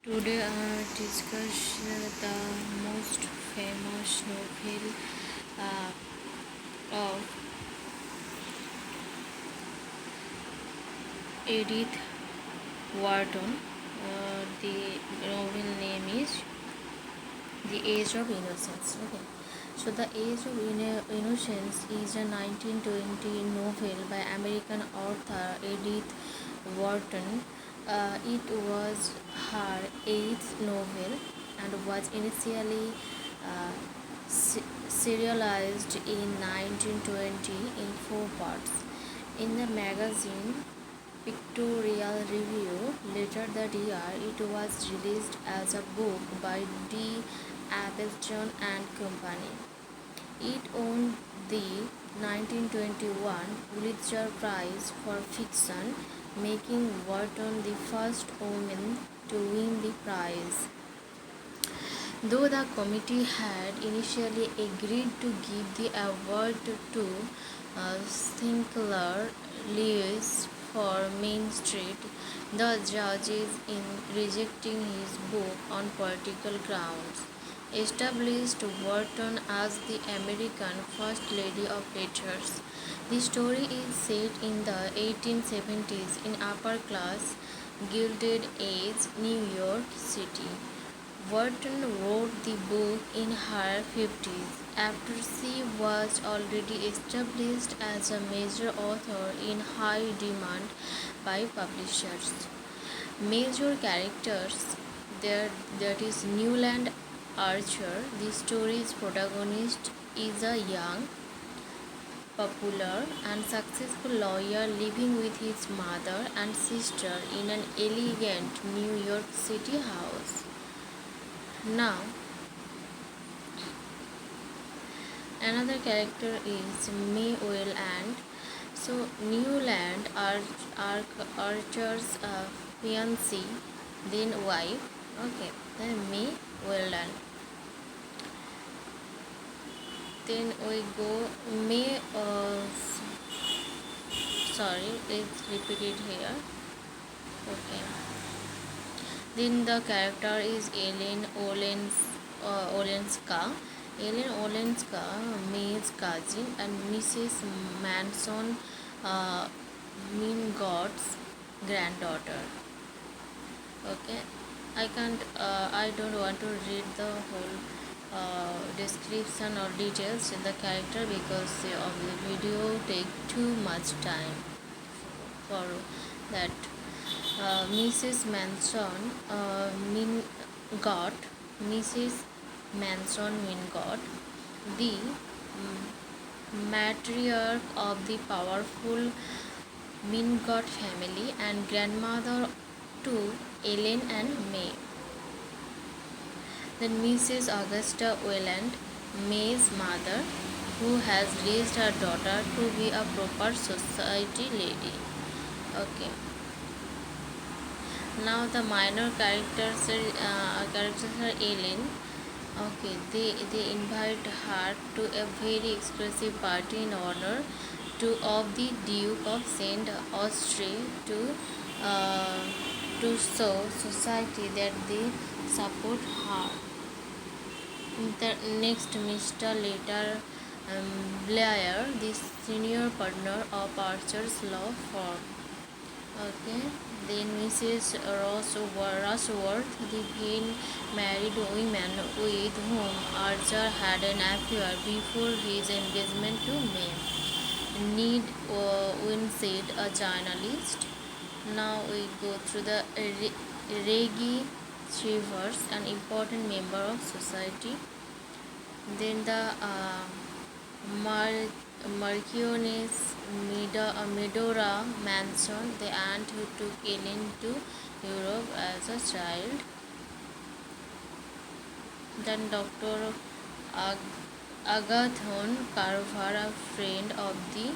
Today I discuss the most famous novel of Edith Wharton. The novel name is The Age of Innocence. Okay. So, The Age of Innocence is a 1920 novel by American author Edith Wharton. It was her eighth novel and was initially uh, serialized in 1920 in four parts. In the magazine Pictorial Review later that year, it was released as a book by D. Appleton and Company. It won the 1921 Pulitzer Prize for Fiction, making Wharton the first woman to win the prize. Though the committee had initially agreed to give the award to Sinclair Lewis for Main Street, the judges, in rejecting his book on political grounds, established Wharton as the American First Lady of Letters. The story is set in the 1870s in upper class, Gilded Age, New York City. Wharton wrote the book in her 50s after she was already established as a major author in high demand by publishers. Major characters there that is Newland Archer, the story's protagonist, is a young, popular, and successful lawyer living with his mother and sister in an elegant New York City house. Now, another character is May Welland. So, Newland Archer's fiancée, then wife. Okay, then May Welland. Then we go May. Sorry, let's repeat it here. Okay. Then the character is Olenska. Ellen Olenska, May's cousin, and Mrs. Manson, Mingott's granddaughter. Okay, I don't want to read the whole description or details in the character because of the video take too much time for that. Mrs. Manson Mingott, Mrs. Manson Mingott, the matriarch of the powerful Mingott family and grandmother to Ellen and May. Then Mrs. Augusta Welland, May's mother, who has raised her daughter to be a proper society lady. Okay. Now the minor characters are Ellen. Okay, they invite her to a very exclusive party in honor of the Duke of Saint Austria uh, to show society that they support her. The next, Mr. Later Blair, the senior partner of Archer's law firm. Okay. Then Mrs. Rushworth, the then married woman with whom Archer had an affair before his engagement to May. Need Winsett, a journalist. Now we go through the Reggie Shivers, an important member of society. Then the Marchioness Medora Manson, the aunt who took Ellen to Europe as a child. Then Dr. Agathon Carver, a friend of the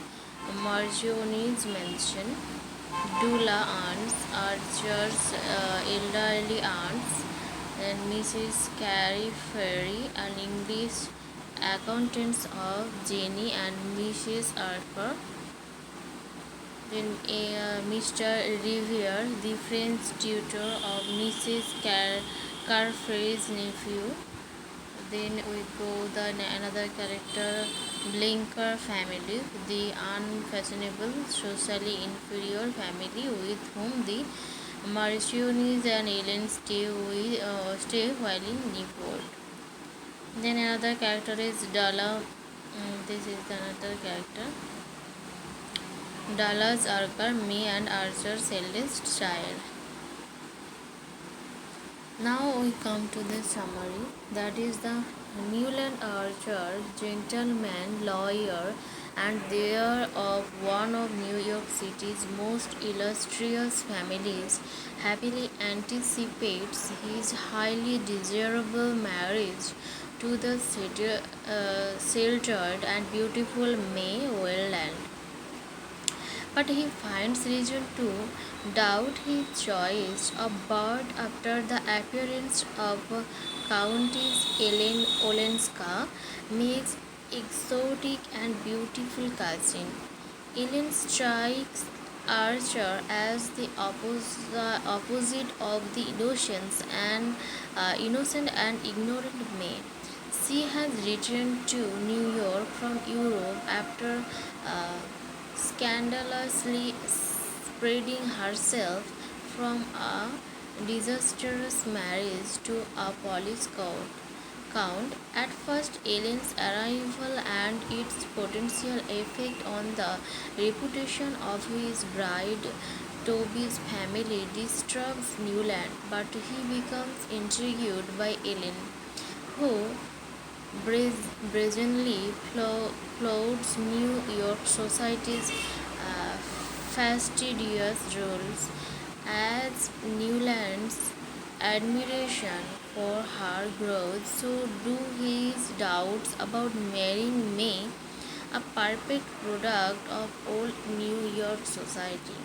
Marchioness mentioned. Dula aunts, Archer's elderly aunts, and Mrs. Carrie Ferry, an English accountants of Jenny and Mrs. Arthur. Then Mr. Riviere, the French tutor of Mrs. Carfrey's nephew. Then we go the another character, Blinker family, the unfashionable, socially inferior family with whom the Marchioness and Ellen stay while in Newport. Then another character is Dalla. This is another character. Dallas Archer, May and Archer's eldest child. Now we come to the summary. That is the Newland Archer, gentleman, lawyer, and heir of one of New York City's most illustrious families, happily anticipates his highly desirable marriage to the sheltered and beautiful May Welland. But he finds reason to doubt his choice of bird after the appearance of Countess Ellen Olenska, Meg's exotic and beautiful cousin. Ellen strikes Archer as the opposite of the innocent and ignorant May. She has returned to New York from Europe after uh, scandalously spreading herself from a disastrous marriage to a police count. At first, Ellen's arrival and its potential effect on the reputation of his bride Toby's family disturbs Newland, but he becomes intrigued by Ellen, who brazenly flouts New York society's uh, fastidious rules. As Newland's admiration for her grows, so do his doubts about marrying May, a perfect product of old New York society.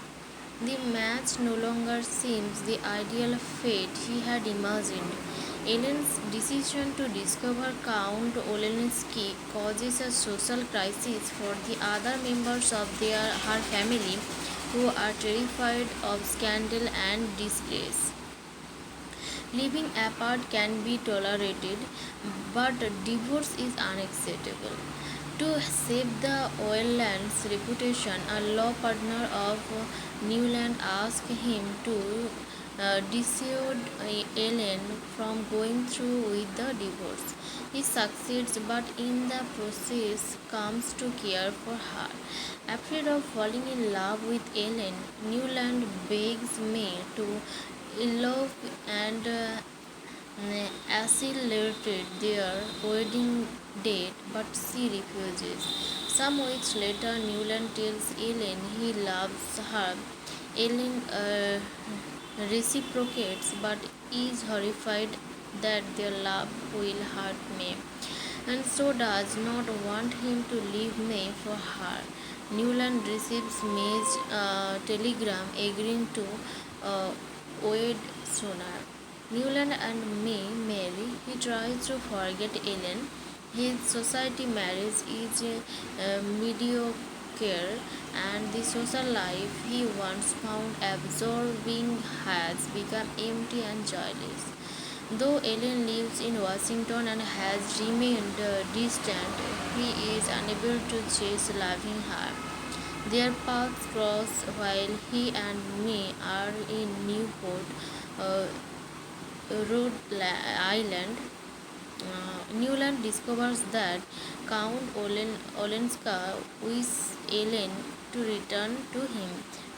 The match no longer seems the ideal fate he had imagined. Ellen's decision to discover Count Olensky causes a social crisis for the other members of her family, who are terrified of scandal and disgrace. Living apart can be tolerated, but divorce is unacceptable. To save the Oiland's reputation, a law partner of Newland asked him to dissuade Ellen from going through with the divorce. He succeeds, but in the process comes to care for her. Afraid of falling in love with Ellen, Newland begs May to elope and accelerated their wedding date, but she refuses. Some weeks later, Newland tells Ellen he loves her. Ellen reciprocates, but is horrified that their love will hurt May, and so does not want him to leave May for her. Newland receives May's telegram agreeing to uh, wed sooner. Newland and May marry. He tries to forget Ellen. His society marriage is mediocre, and the social life he once found absorbing has become empty and joyless. Though Ellen lives in Washington and has remained distant, he is unable to chase loving her. Their paths cross while he and May are in Newport, uh, Rhode Island. Newland discovers that Count Olenska wishes Ellen to return to him,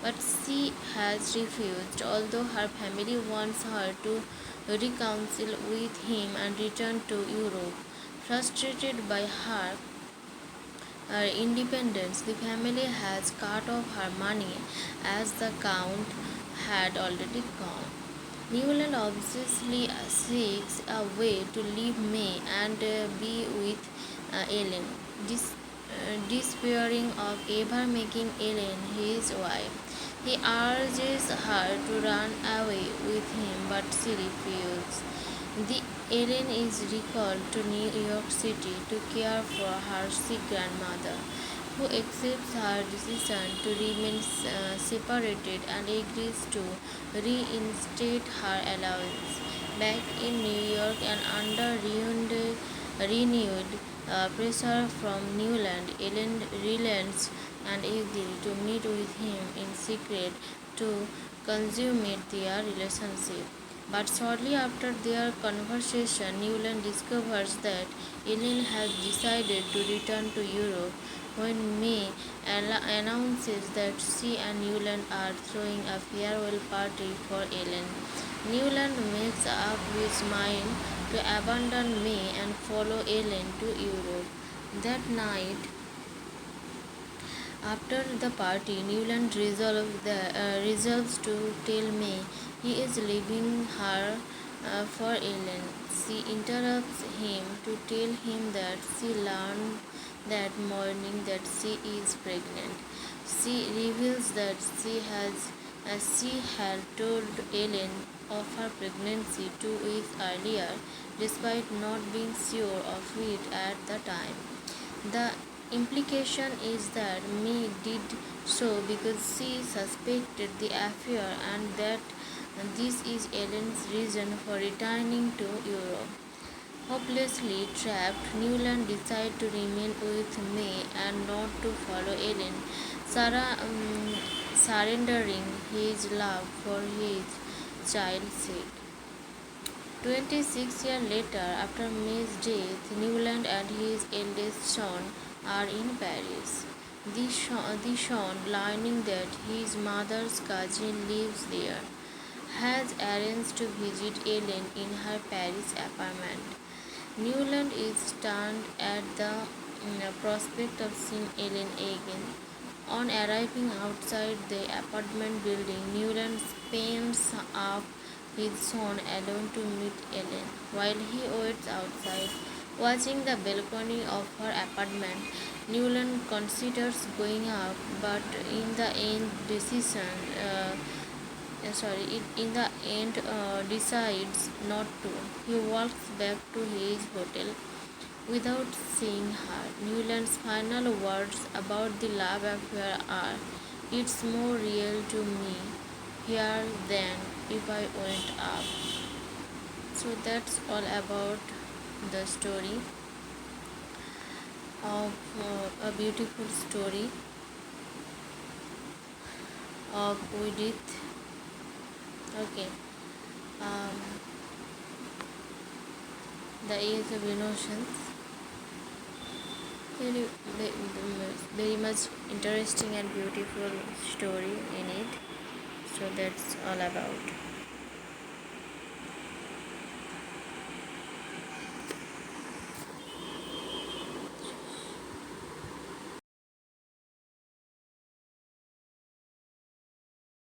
but she has refused, although her family wants her to reconcile with him and return to Europe. Frustrated by her independence, the family has cut off her money as the Count had already gone. Newland obviously seeks a way to leave May and be with Ellen, despairing of ever making Ellen his wife. He urges her to run away with him, but she refuses. The Ellen is recalled to New York City to care for her sick grandmother. who accepts her decision to remain separated and agrees to reinstate her allowance. Back in New York and under renewed pressure from Newland, Ellen relents and agrees to meet with him in secret to consummate their relationship. But shortly after their conversation, Newland discovers that Ellen has decided to return to Europe when May announces that she and Newland are throwing a farewell party for Ellen. Newland makes up his mind to abandon May and follow Ellen to Europe. That night, after the party, Newland resolves to tell May he is leaving her for Ellen. She interrupts him to tell him that she learned that morning that she is pregnant. She reveals that she had told Ellen of her pregnancy 2 weeks earlier, despite not being sure of it at the time. The implication is that May did so because she suspected the affair and that this is Ellen's reason for returning to Europe. Hopelessly trapped, Newland decides to remain with May and not to follow Ellen, surrendering his love for his child's sake. 26 years later, after May's death, Newland and his eldest son are in Paris. The son, learning that his mother's cousin lives there, has arranged to visit Ellen in her Paris apartment. Newland is stunned at the prospect of seeing Ellen again. On arriving outside the apartment building, Newland spends up his son alone to meet Ellen. While he waits outside, watching the balcony of her apartment, Newland considers going up, but in the end decides not to. He walks back to his hotel without seeing her. Newland's final words about the love affair are, "It's more real to me here than if I went up." So that's all about the story of a beautiful story of Edith. Okay. Um, the Age of Innocence. Very, very much interesting and beautiful story in it. So that's all about.